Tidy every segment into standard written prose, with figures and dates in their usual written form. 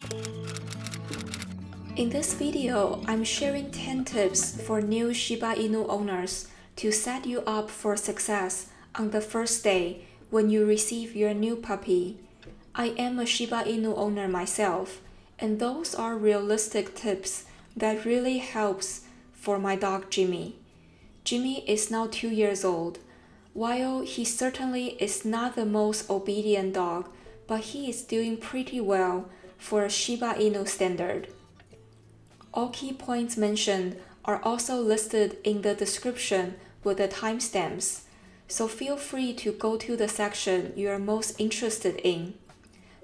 In this video, I'm sharing 10 tips for new Shiba Inu owners to set you up for success on the first day when you receive your new puppy. I am a Shiba Inu owner myself, and those are realistic tips that really helps for my dog Jimmy. Jimmy is now 2 years old. While he certainly is not the most obedient dog, but he is doing pretty well for a Shiba Inu standard. All key points mentioned are also listed in the description with the timestamps, so feel free to go to the section you are most interested in.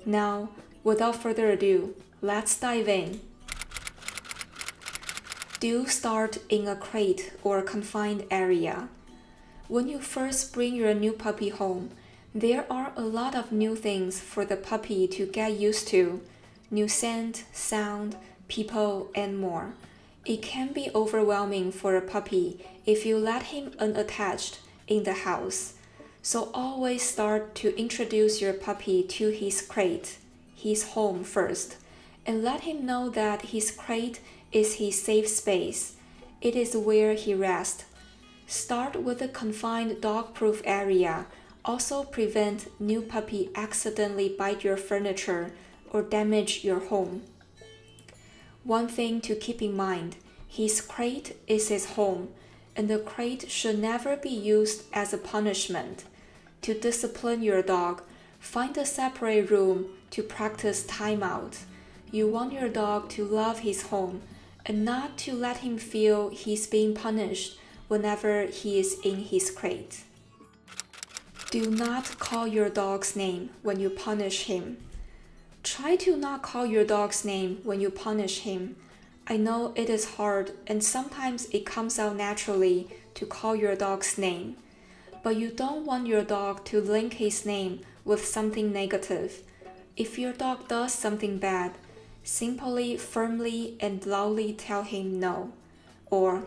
Now, without further ado, let's dive in. Do start in a crate or confined area. When you first bring your new puppy home, there are a lot of new things for the puppy to get used to: new scent, sound, people, and more. It can be overwhelming for a puppy if you let him unattached in the house. So always start to introduce your puppy to his crate, his home first, and let him know that his crate is his safe space. It is where he rests. Start with a confined dog-proof area. Also prevent new puppy accidentally bite your furniture or damage your home. One thing to keep in mind, his crate is his home, and the crate should never be used as a punishment. To discipline your dog, find a separate room to practice timeout. You want your dog to love his home and not to let him feel he's being punished whenever he is in his crate. Do not call your dog's name when you punish him. Try to not call your dog's name when you punish him. I know it is hard and sometimes it comes out naturally to call your dog's name, but you don't want your dog to link his name with something negative. If your dog does something bad, simply, firmly, and loudly tell him no, or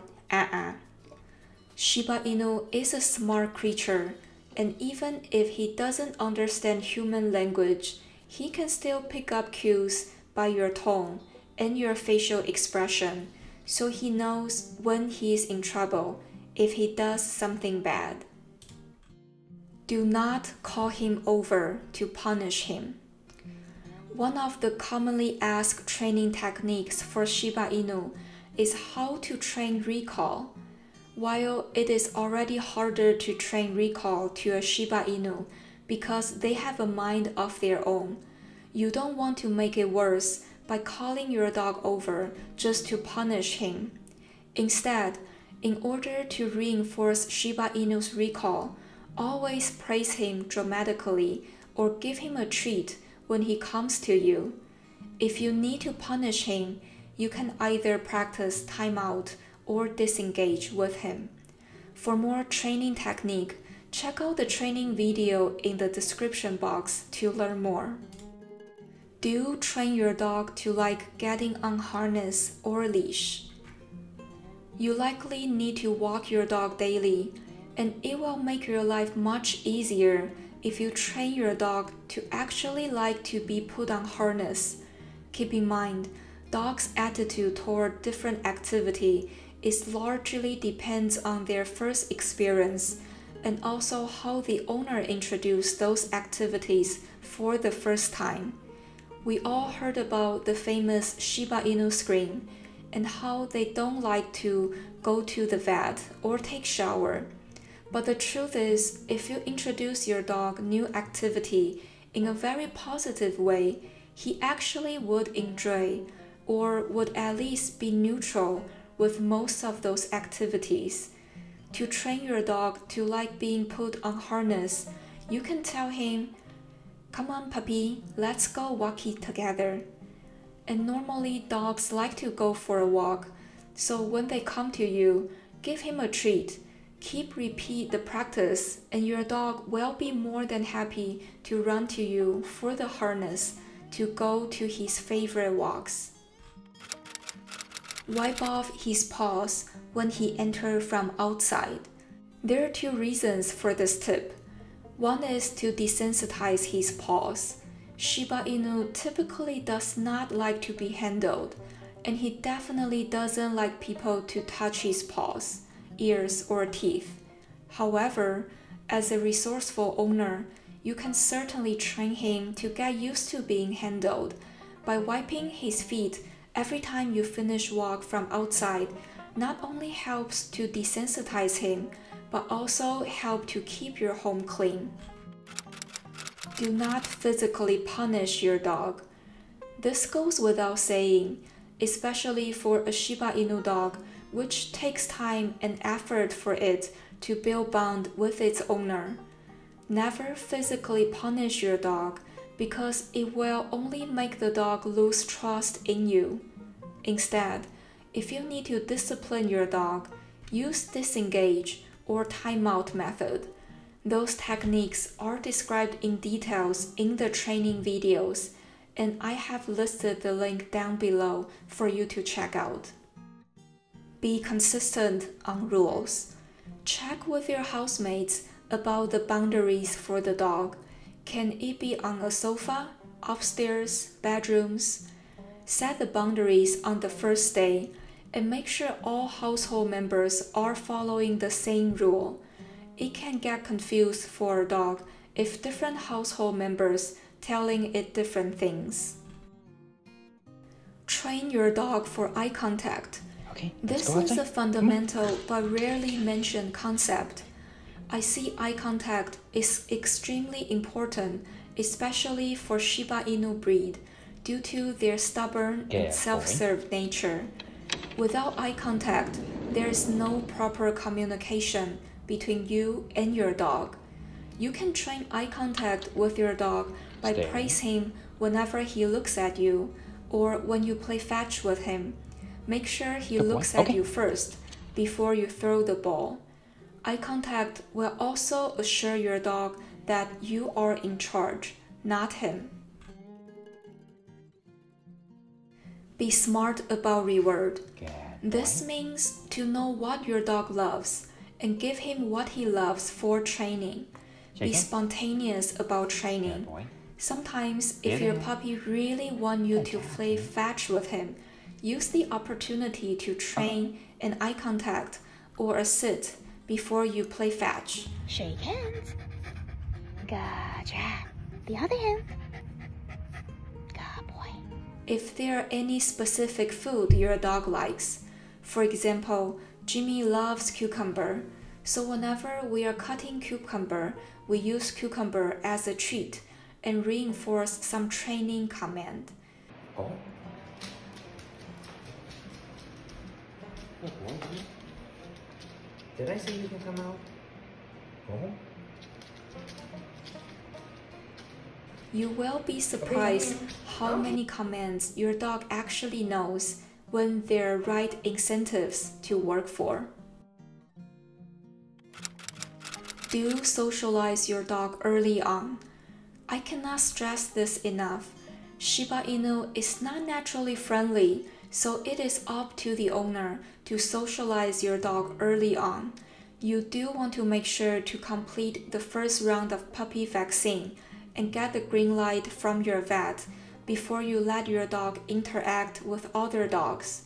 Shiba Inu is a smart creature, and even if he doesn't understand human language, he can still pick up cues by your tone and your facial expression, so he knows when he is in trouble if he does something bad. Do not call him over to punish him. One of the commonly asked training techniques for Shiba Inu is how to train recall. While it is already harder to train recall to a Shiba Inu because they have a mind of their own, you don't want to make it worse by calling your dog over just to punish him. Instead, in order to reinforce Shiba Inu's recall, always praise him dramatically or give him a treat when he comes to you. If you need to punish him, you can either practice timeout or disengage with him. For more training technique, check out the training video in the description box to learn more. Do train your dog to like getting on harness or leash. You likely need to walk your dog daily, and it will make your life much easier if you train your dog to actually like to be put on harness. Keep in mind, dogs' attitude toward different activity is largely depends on their first experience and also how the owner introduced those activities for the first time. We all heard about the famous Shiba Inu scream and how they don't like to go to the vet or take shower. But the truth is, if you introduce your dog new activity in a very positive way, he actually would enjoy or would at least be neutral with most of those activities. To train your dog to like being put on harness, you can tell him, "Come on puppy, let's go walkie together." And normally dogs like to go for a walk, so when they come to you, give him a treat. Repeat the practice, and your dog will be more than happy to run to you for the harness to go to his favorite walks. Wipe off his paws when he enters from outside. There are 2 reasons for this tip. One is to desensitize his paws. Shiba Inu typically does not like to be handled, and he definitely doesn't like people to touch his paws, ears, or teeth. However, as a resourceful owner, you can certainly train him to get used to being handled by wiping his feet every time you finish walk from outside. Not only helps to desensitize him, but also help to keep your home clean. Do not physically punish your dog. This goes without saying, especially for a Shiba Inu dog, which takes time and effort for it to build bond with its owner. Never physically punish your dog because it will only make the dog lose trust in you. Instead, if you need to discipline your dog, use disengage or timeout method. Those techniques are described in details in the training videos, and I have listed the link down below for you to check out. Be consistent on rules. Check with your housemates about the boundaries for the dog. Can it be on a sofa, upstairs, bedrooms? Set the boundaries on the first day and make sure all household members are following the same rule. It can get confused for a dog if different household members telling it different things. Train your dog for eye contact. This is a fundamental but rarely mentioned concept. I see eye contact is extremely important, especially for Shiba Inu breed, due to their stubborn and self-served nature. Without eye contact, there is no proper communication between you and your dog. You can train eye contact with your dog by praising him whenever he looks at you, or when you play fetch with him. Make sure he looks at you first before you throw the ball. Eye contact will also assure your dog that you are in charge, not him. Be smart about reward. This means to know what your dog loves and give him what he loves for training. Be spontaneous about training. Sometimes, if your puppy really wants you to play fetch with him, use the opportunity to train an eye contact or a sit before you play fetch. Shake hands. Good job. The other hand. Good boy. If there are any specific food your dog likes, for example, Jimmy loves cucumber, so whenever we are cutting cucumber, we use cucumber as a treat and reinforce some training command. Oh. Did I say you can come out? Oh. You will be surprised how many commands your dog actually knows when there are right incentives to work for. Do socialize your dog early on. I cannot stress this enough. Shiba Inu is not naturally friendly, so it is up to the owner to socialize your dog early on. You do want to make sure to complete the first round of puppy vaccine and get the green light from your vet before you let your dog interact with other dogs.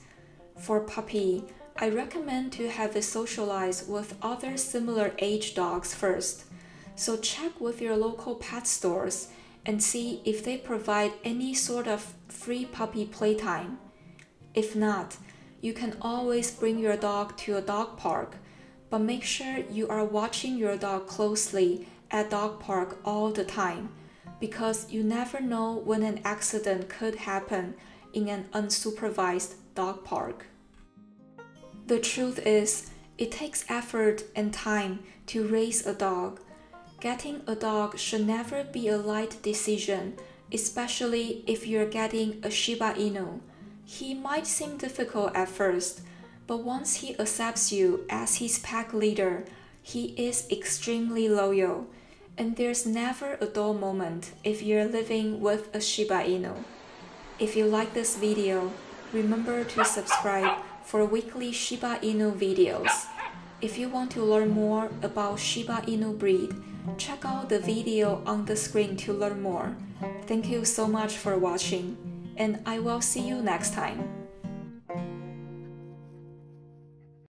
For puppy, I recommend to have it socialize with other similar age dogs first. So check with your local pet stores and see if they provide any sort of free puppy playtime. If not, you can always bring your dog to a dog park, but make sure you are watching your dog closely at dog park all the time, because you never know when an accident could happen in an unsupervised dog park. The truth is, it takes effort and time to raise a dog. Getting a dog should never be a light decision, especially if you're getting a Shiba Inu. He might seem difficult at first, but once he accepts you as his pack leader, he is extremely loyal, and there's never a dull moment if you're living with a Shiba Inu. If you like this video, remember to subscribe for weekly Shiba Inu videos. If you want to learn more about Shiba Inu breed, check out the video on the screen to learn more. Thank you so much for watching, and I will see you next time.